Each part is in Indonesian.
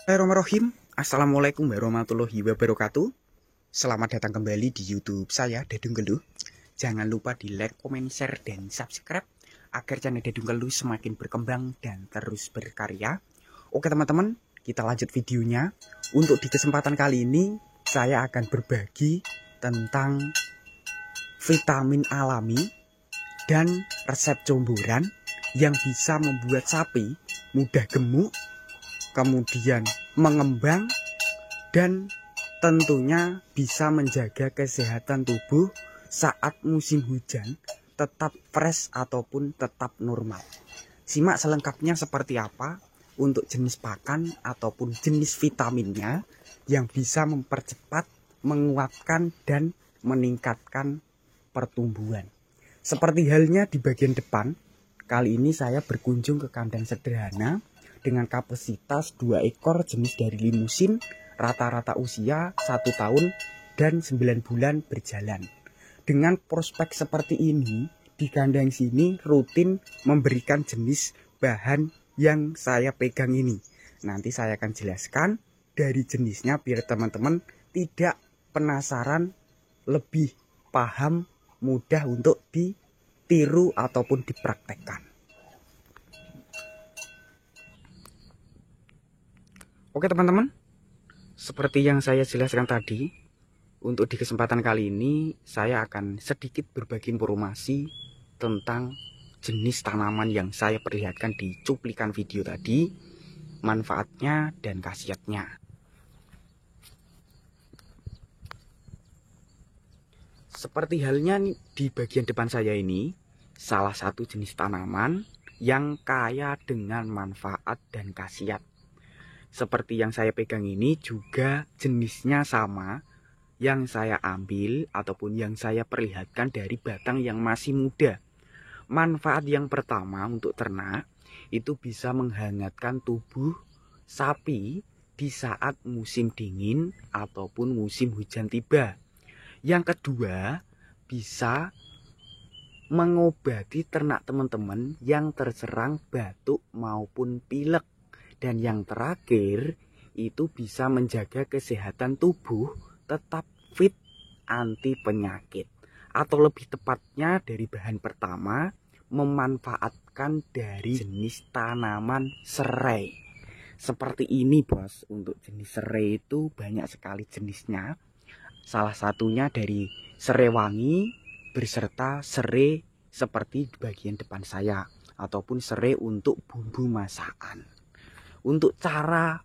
Bismillahirrahmanirrahim. Assalamualaikum warahmatullahi wabarakatuh. Selamat datang kembali di YouTube saya, Dedung Geluh. Jangan lupa di like, comment, share, dan subscribe agar channel Dedung Geluh semakin berkembang dan terus berkarya. Oke teman-teman, kita lanjut videonya. Untuk di kesempatan kali ini saya akan berbagi tentang vitamin alami dan resep comboran yang bisa membuat sapi mudah gemuk, kemudian mengembang, dan tentunya bisa menjaga kesehatan tubuh saat musim hujan tetap fresh ataupun tetap normal. Simak selengkapnya seperti apa untuk jenis pakan ataupun jenis vitaminnya yang bisa mempercepat, menguatkan, dan meningkatkan pertumbuhan. Seperti halnya di bagian depan, kali ini saya berkunjung ke kandang sederhana dengan kapasitas 2 ekor jenis dari limusin, rata-rata usia 1 tahun dan 9 bulan berjalan. Dengan prospek seperti ini, di kandang sini rutin memberikan jenis bahan yang saya pegang ini. Nanti saya akan jelaskan dari jenisnya biar teman-teman tidak penasaran, lebih paham, mudah untuk ditiru ataupun dipraktekkan. Oke teman-teman, seperti yang saya jelaskan tadi, untuk di kesempatan kali ini saya akan sedikit berbagi informasi tentang jenis tanaman yang saya perlihatkan di cuplikan video tadi, manfaatnya dan khasiatnya. Seperti halnya di bagian depan saya ini, salah satu jenis tanaman yang kaya dengan manfaat dan khasiat. Seperti yang saya pegang ini juga jenisnya sama yang saya ambil ataupun yang saya perlihatkan dari batang yang masih muda. Manfaat yang pertama untuk ternak itu bisa menghangatkan tubuh sapi di saat musim dingin ataupun musim hujan tiba. Yang kedua, bisa mengobati ternak teman-teman yang terserang batuk maupun pilek. Dan yang terakhir, itu bisa menjaga kesehatan tubuh tetap fit, anti penyakit. Atau lebih tepatnya dari bahan pertama, memanfaatkan dari jenis tanaman serai. Seperti ini bos, untuk jenis serai itu banyak sekali jenisnya. Salah satunya dari serai wangi berserta serai seperti di bagian depan saya. Ataupun serai untuk bumbu masakan. Untuk cara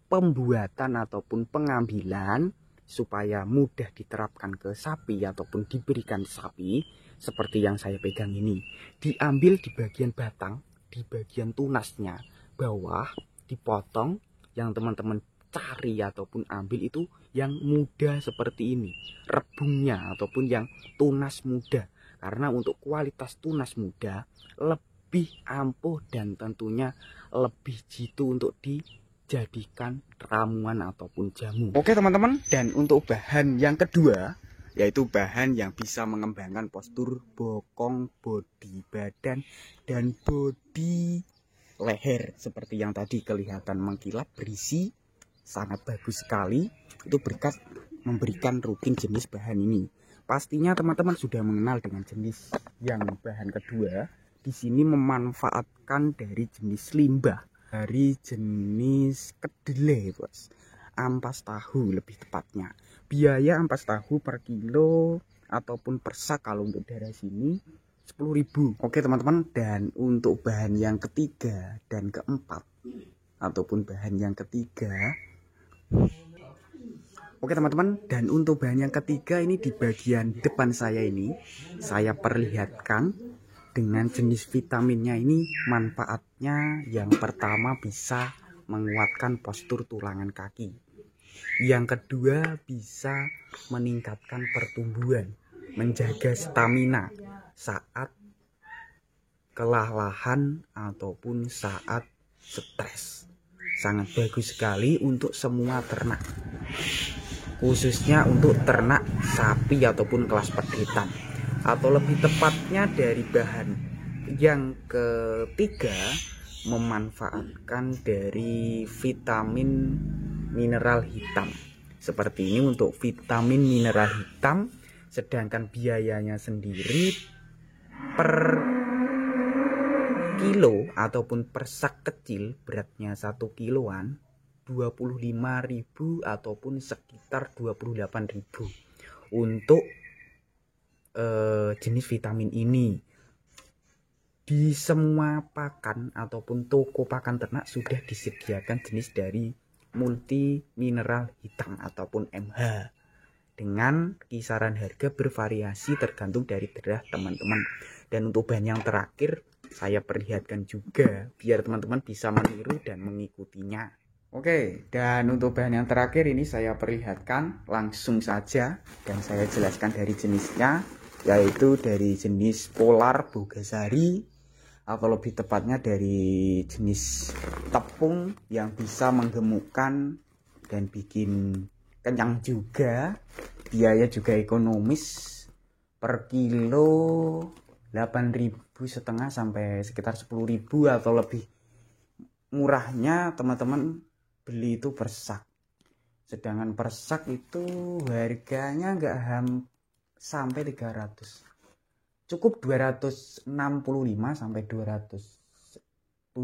pembuatan ataupun pengambilan supaya mudah diterapkan ke sapi ataupun diberikan sapi seperti yang saya pegang ini, diambil di bagian batang, di bagian tunasnya bawah dipotong. Yang teman-teman cari ataupun ambil itu yang muda seperti ini, rebungnya ataupun yang tunas muda, karena untuk kualitas tunas muda lebih ampuh dan tentunya lebih jitu untuk dijadikan ramuan ataupun jamu. Oke teman-teman, dan untuk bahan yang kedua yaitu bahan yang bisa mengembangkan postur bokong, bodi badan, dan bodi leher seperti yang tadi kelihatan mengkilap berisi, sangat bagus sekali. Itu berkat memberikan rutin jenis bahan ini. Pastinya teman-teman sudah mengenal dengan jenis yang bahan kedua. Di sini memanfaatkan dari jenis limbah, dari jenis kedelai bos, ampas tahu lebih tepatnya. Biaya ampas tahu per kilo ataupun per sak kalau untuk daerah sini 10.000. Oke teman-teman, dan untuk bahan yang ketiga dan keempat ataupun bahan yang ketiga, oke teman-teman, dan untuk bahan yang ketiga ini di bagian depan saya ini saya perlihatkan dengan jenis vitaminnya ini. Manfaatnya yang pertama bisa menguatkan postur tulangan kaki. Yang kedua bisa meningkatkan pertumbuhan, menjaga stamina saat kelelahan ataupun saat stres. Sangat bagus sekali untuk semua ternak, khususnya untuk ternak sapi ataupun kelas perdetan. Atau lebih tepatnya dari bahan yang ketiga, memanfaatkan dari vitamin mineral hitam. Seperti ini untuk vitamin mineral hitam, sedangkan biayanya sendiri per kilo ataupun per sak kecil, beratnya 1 kiloan, 25.000 ataupun sekitar 28.000 untuk jenis vitamin ini. Di semua pakan ataupun toko pakan ternak sudah disediakan jenis dari multi mineral hitam ataupun MH, dengan kisaran harga bervariasi tergantung dari daerah teman-teman. Dan untuk bahan yang terakhir saya perlihatkan juga biar teman-teman bisa meniru dan mengikutinya. Oke, dan untuk bahan yang terakhir ini saya perlihatkan langsung saja dan saya jelaskan dari jenisnya, yaitu dari jenis Polar Bogasari, atau lebih tepatnya dari jenis tepung yang bisa menggemukkan dan bikin kenyang juga. Biaya juga ekonomis, per kilo 8.500 sampai sekitar 10.000, atau lebih murahnya teman-teman beli itu per sak. Sedangkan per sak itu harganya nggak sampai 300. Cukup 265 sampai 270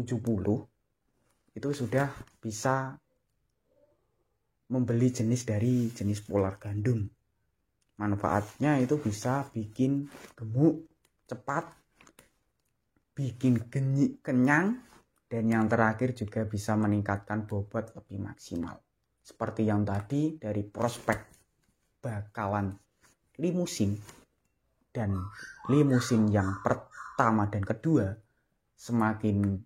itu sudah bisa membeli jenis dari jenis Polar gandum. Manfaatnya itu bisa bikin gemuk cepat, bikin kenyang, dan yang terakhir juga bisa meningkatkan bobot lebih maksimal. Seperti yang tadi, dari prospek bakalan limusin, dan limusin yang pertama dan kedua semakin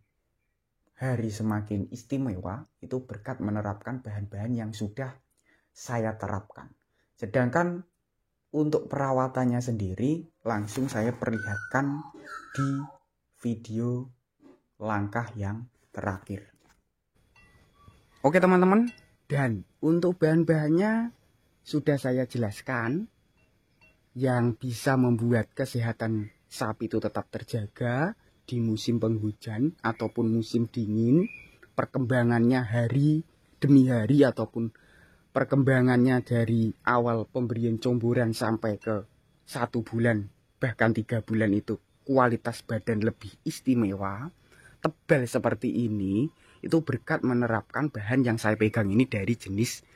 hari semakin istimewa, itu berkat menerapkan bahan-bahan yang sudah saya terapkan. Sedangkan untuk perawatannya sendiri langsung saya perlihatkan di video langkah yang terakhir. Oke teman-teman, dan untuk bahan-bahannya sudah saya jelaskan, yang bisa membuat kesehatan sapi itu tetap terjaga di musim penghujan ataupun musim dingin, perkembangannya hari demi hari ataupun perkembangannya dari awal pemberian comboran sampai ke 1 bulan bahkan 3 bulan itu kualitas badan lebih istimewa, tebal seperti ini, itu berkat menerapkan bahan yang saya pegang ini dari jenis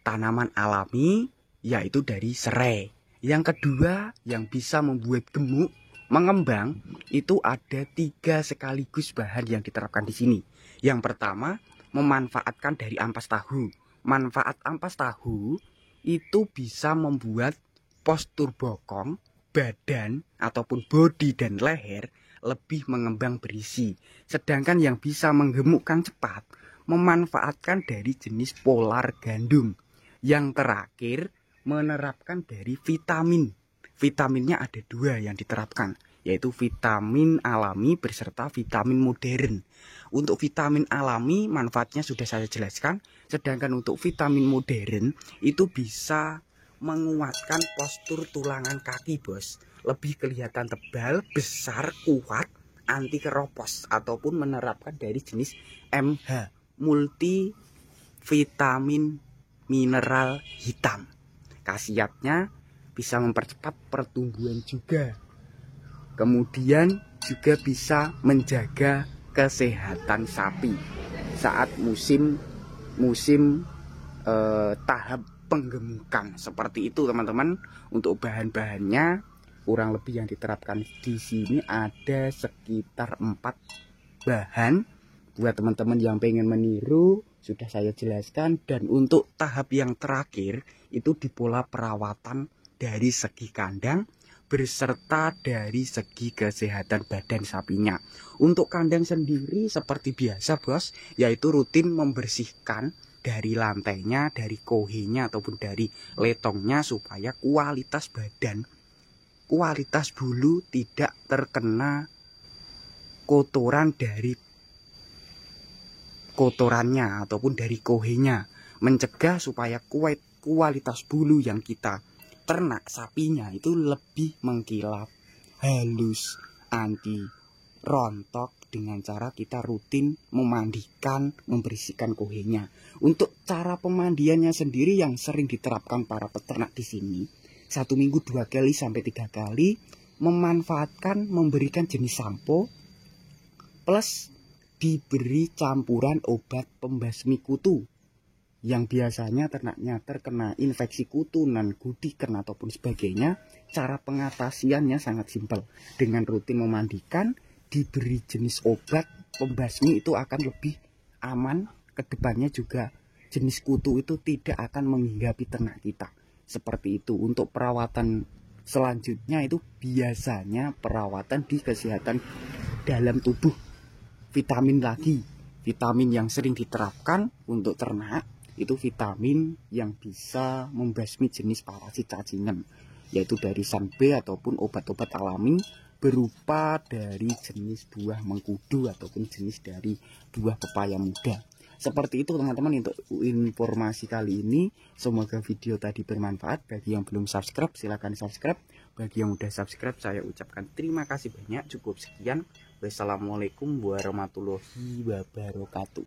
tanaman alami, yaitu dari serai. Yang kedua yang bisa membuat gemuk, mengembang, itu ada 3 sekaligus bahan yang diterapkan di sini. Yang pertama, memanfaatkan dari ampas tahu. Manfaat ampas tahu itu bisa membuat postur bokong, badan ataupun bodi dan leher lebih mengembang berisi. Sedangkan yang bisa menggemukkan cepat, memanfaatkan dari jenis Polar gandum. Yang terakhir, menerapkan dari vitamin. Vitaminnya ada 2 yang diterapkan, yaitu vitamin alami beserta vitamin modern. Untuk vitamin alami manfaatnya sudah saya jelaskan, sedangkan untuk vitamin modern itu bisa menguatkan postur tulangan kaki, bos. Lebih kelihatan tebal, besar, kuat, anti keropos, ataupun menerapkan dari jenis MH, multi vitamin mineral hitam. Khasiatnya bisa mempercepat pertumbuhan juga. Kemudian juga bisa menjaga kesehatan sapi saat musim tahap penggemukan. Seperti itu teman-teman. Untuk bahan-bahannya kurang lebih yang diterapkan di sini ada sekitar 4 bahan. Buat teman-teman yang pengen meniru sudah saya jelaskan. Dan untuk tahap yang terakhir itu di pola perawatan dari segi kandang berserta dari segi kesehatan badan sapinya. Untuk kandang sendiri seperti biasa, bos, yaitu rutin membersihkan dari lantainya, dari kohenya ataupun dari letongnya supaya kualitas badan, kualitas bulu tidak terkena kotoran dari kotorannya ataupun dari kohenya, mencegah supaya kualitas bulu yang kita ternak sapinya itu lebih mengkilap, halus, anti rontok, dengan cara kita rutin memandikan, membersihkan kohenya. Untuk cara pemandiannya sendiri yang sering diterapkan para peternak di sini, 1 minggu 2 kali sampai 3 kali, memanfaatkan memberikan jenis sampo plus diberi campuran obat pembasmi kutu yang biasanya ternaknya terkena infeksi kutu, gutiken ataupun sebagainya. Cara pengatasiannya sangat simpel, dengan rutin memandikan, diberi jenis obat pembasmi, itu akan lebih aman. Kedepannya juga jenis kutu itu tidak akan menghinggapi ternak kita. Seperti itu. Untuk perawatan selanjutnya itu biasanya perawatan di kesehatan dalam tubuh. Vitamin lagi, vitamin yang sering diterapkan untuk ternak itu vitamin yang bisa membasmi jenis parasit cacingan, yaitu dari Sanbe ataupun obat-obat alami berupa dari jenis buah mengkudu ataupun jenis dari buah pepaya muda. Seperti itu teman-teman untuk informasi kali ini. Semoga video tadi bermanfaat. Bagi yang belum subscribe silahkan subscribe. Bagi yang udah subscribe saya ucapkan terima kasih banyak. Cukup sekian. Wassalamualaikum warahmatullahi wabarakatuh.